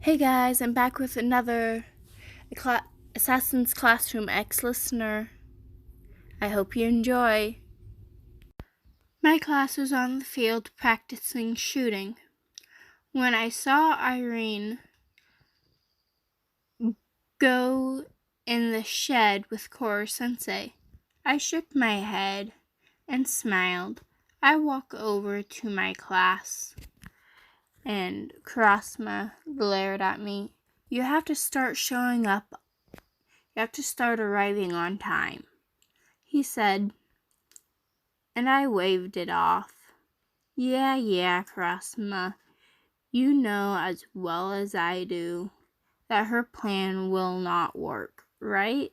Hey guys, I'm back with another Assassin's Classroom X listener. I hope you enjoy. My class was on the field practicing shooting. When I saw Irene go in the shed with Koro Sensei, I shook my head and smiled. I walked over to my class and Kurasama glared at me. You have to start showing up. You have to start arriving on time, he said, and I waved it off. Yeah, Kurasama, you know as well as I do that her plan will not work, right?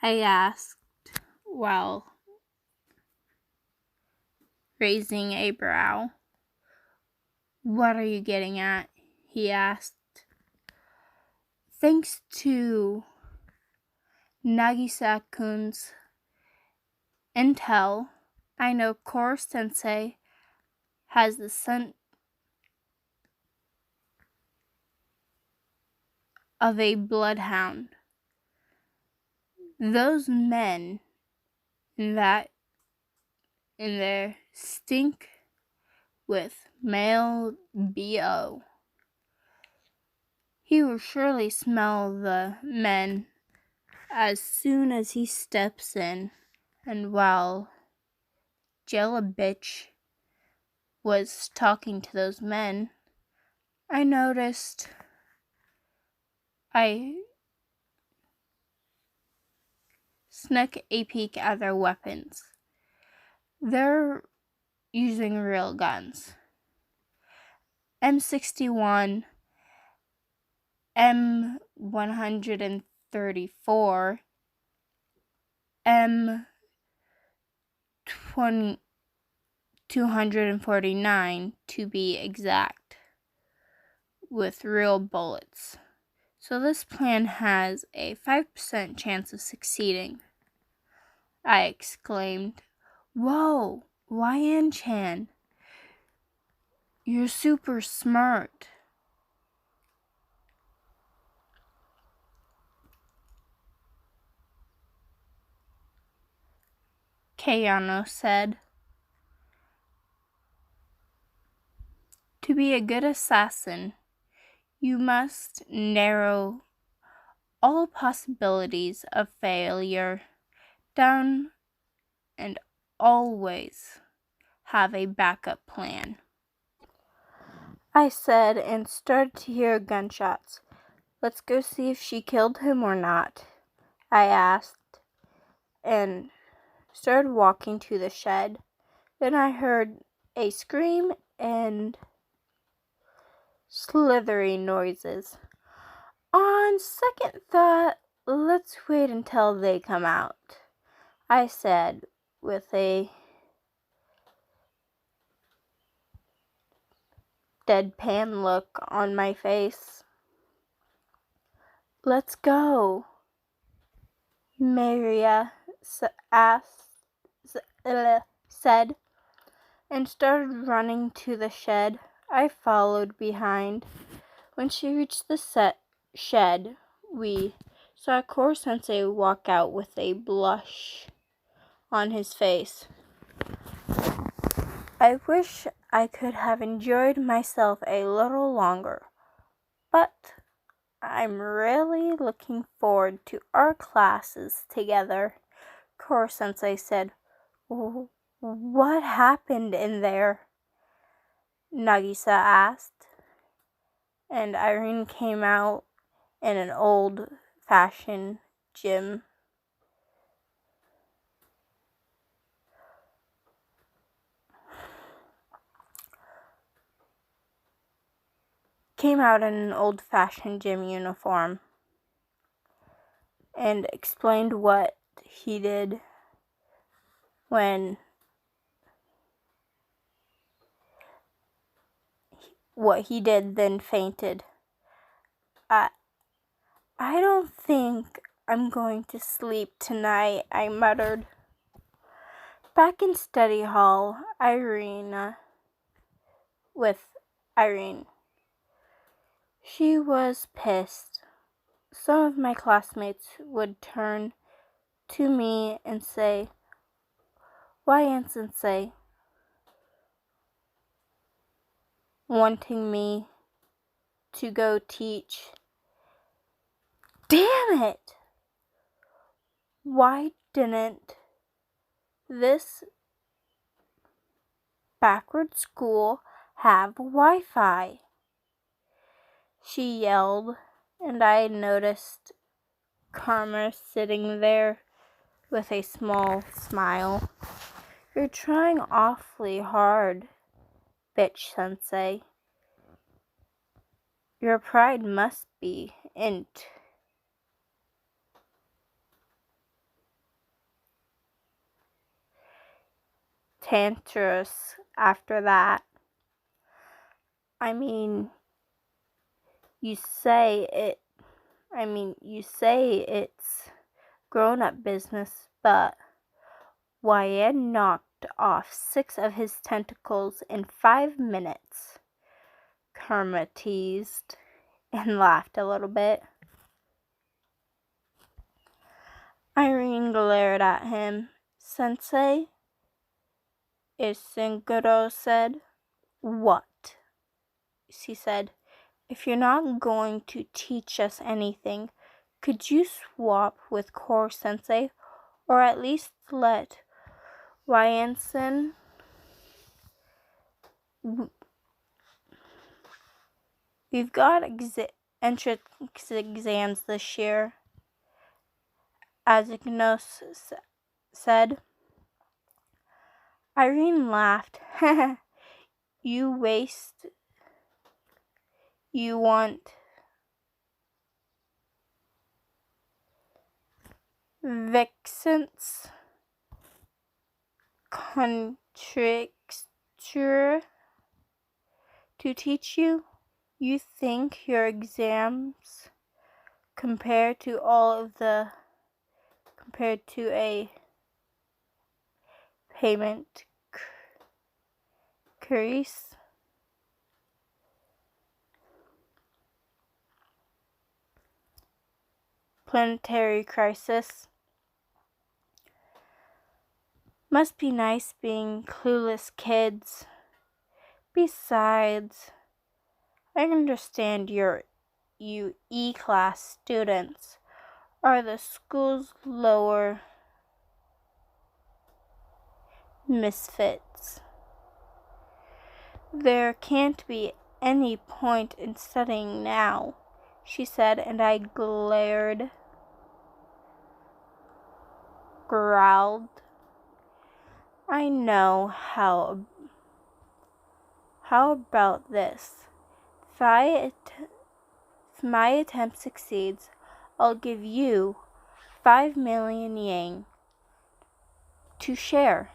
I asked while raising a brow. What are you getting at? He asked. Thanks to Nagisa-kun's intel, I know Koro Sensei has the scent of a bloodhound. Those men in there stink with male BO. He will surely smell the men as soon as he steps in. And while Jella Bitch was talking to those men, I noticed I snuck a peek at their weapons. They're using real guns. M61, M134, M249 to be exact, with real bullets. So this plan has a 5% chance of succeeding. I exclaimed. Whoa, Yan-chan, you're super smart. Kayano said. To be a good assassin, you must narrow all possibilities of failure down and always have a backup plan, I said, and started to hear gunshots. Let's go see if she killed him or not, I asked, and started walking to the shed. Then I heard a scream and slithering noises. On second thought, let's wait until they come out, I said with a deadpan look on my face. Let's go, Maria said, and started running to the shed. I followed behind. When she reached the shed, we saw Koro Sensei walk out with a blush on his face. I wish I could have enjoyed myself a little longer, but I'm really looking forward to our classes together, Koro Sensei said. What happened in there? Nagisa asked, and Irene came out in an old-fashioned gym. Uniform and explained what he did then fainted. I don't think I'm going to sleep tonight, I muttered. Back in study hall, Irene. She was pissed. Some of my classmates would turn to me and say, "Why, Aunt Sensei?" wanting me to go teach. Damn it! Why didn't this backward school have Wi-Fi? She yelled, and I noticed Karma sitting there with a small smile. "You're trying awfully hard, bitch sensei. Your pride must be int." Tantrous after that. I mean, you say it's grown-up business, but Wyan knocked off 6 of his tentacles in 5 minutes. Karma teased and laughed a little bit. Irene glared at him. "Sensei?" Isenguro said. "What?" she said. "If you're not going to teach us anything, could you swap with Core Sensei, or at least let Wyanson? We've got entrance exams this year," Azignos said. Irene laughed. You want Vixen's contricture to teach you? You think your exams compared to a payment crease? Planetary crisis. Must be nice being clueless kids. Besides, I understand you E-class students are the school's lower misfits. There can't be any point in studying now, she said, and I growled. I know. How about this? If my attempt succeeds, I'll give you 5 million yang to share.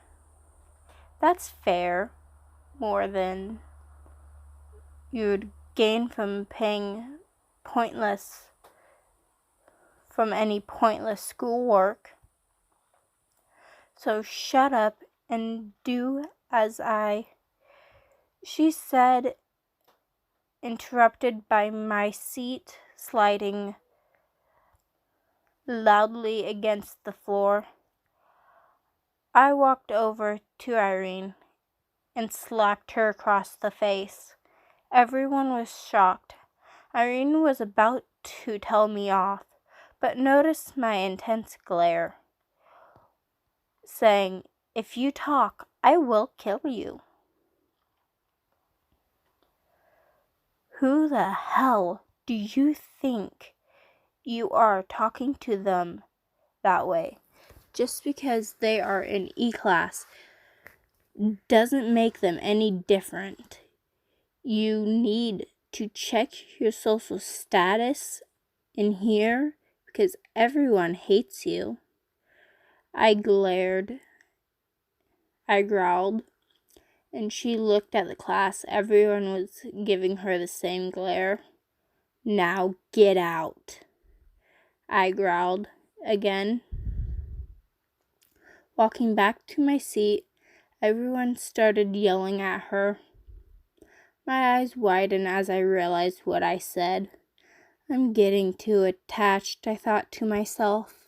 That's fair. More than you'd gain from any pointless schoolwork. So shut up and do as she said, interrupted by my seat sliding loudly against the floor. I walked over to Irene and slapped her across the face. Everyone was shocked. Irene was about to tell me off, but noticed my intense glare, saying, "If you talk, I will kill you." Who the hell do you think you are, talking to them that way? Just because they are in E-class doesn't make them any different. You need to check your social status in here because everyone hates you. I growled, and she looked at the class. Everyone was giving her the same glare. "Now get out," I growled again. Walking back to my seat, everyone started yelling at her. My eyes widened as I realized what I said. I'm getting too attached, I thought to myself.